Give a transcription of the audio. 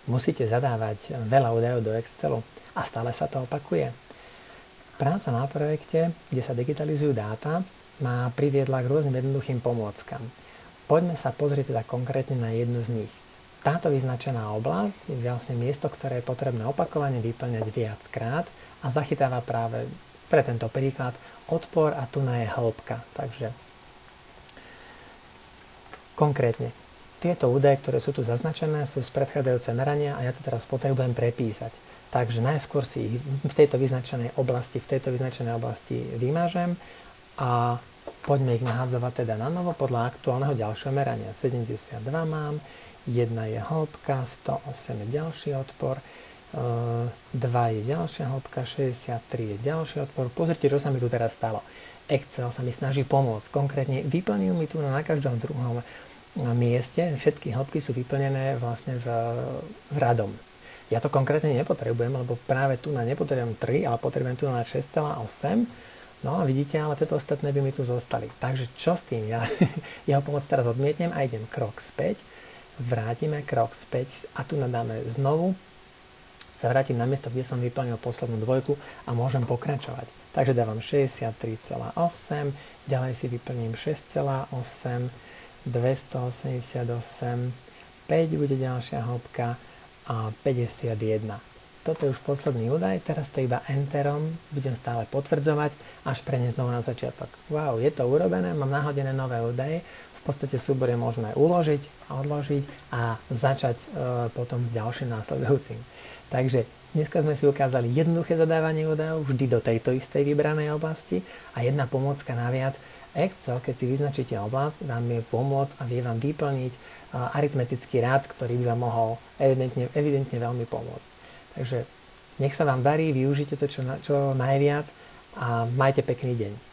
Musíte zadávať veľa údajov do Excelu a stále sa to opakuje. Práca na projekte, kde sa digitalizujú dáta, ma priviedla k rôznym jednoduchým pomôckam. Poďme sa pozrieť teda konkrétne na jednu z nich. Táto vyznačená oblasť je vlastne miesto, ktoré je potrebné opakovane vyplňať viackrát a zachytáva práve pre tento príklad odpor a tu na je hĺbka. Takže konkrétne, tieto údaje, ktoré sú tu zaznačené, sú z predchádzajúce merania a ja to teraz potrebujem prepísať. Takže najskôr si ich v tejto vyznačenej oblasti vymažem a poďme ich nahádzovať teda na novo podľa aktuálneho ďalšieho merania. 72 mám, 1 je hĺbka, 108 je ďalší odpor, 2 je ďalšia hĺbka, 63 je ďalší odpor. Pozrite, čo sa mi tu teraz stalo. Excel sa mi snaží pomôcť. Konkrétne vyplnil mi tu na každom druhom mieste, všetky hĺbky sú vyplnené vlastne v radom. Ja to konkrétne nepotrebujem, lebo práve tu na nepotrebujem 3, ale potrebujem tu na 6,8. No a vidíte, ale tieto ostatné by mi tu zostali. Takže čo s tým? Ja jeho pomoc teraz odmietnem a idem krok späť. Vrátime krok späť a tu nadáme znovu. Sa vrátim na miesto, kde som vyplnil poslednú dvojku a môžem pokračovať. Takže dávam 63,8, ďalej si vyplním 6,8, 288, 5 bude ďalšia hĺbka a 51. Toto je už posledný údaj, teraz to iba enterom budem stále potvrdzovať, až preniesť znovu na začiatok. Wow, je to urobené, mám nahodené nové údaje, v podstate súbor je možné uložiť a odložiť a začať potom s ďalším následujúcim. Takže dneska sme si ukázali jednoduché zadávanie údajov vždy do tejto istej vybranej oblasti a jedna pomôcka naviac. Excel, keď si vyznačíte oblasť, vám vie pomôcť a vie vám vyplniť aritmetický rád, ktorý by vám mohol evidentne veľmi pomôcť. Takže nech sa vám darí, využite to čo najviac a majte pekný deň.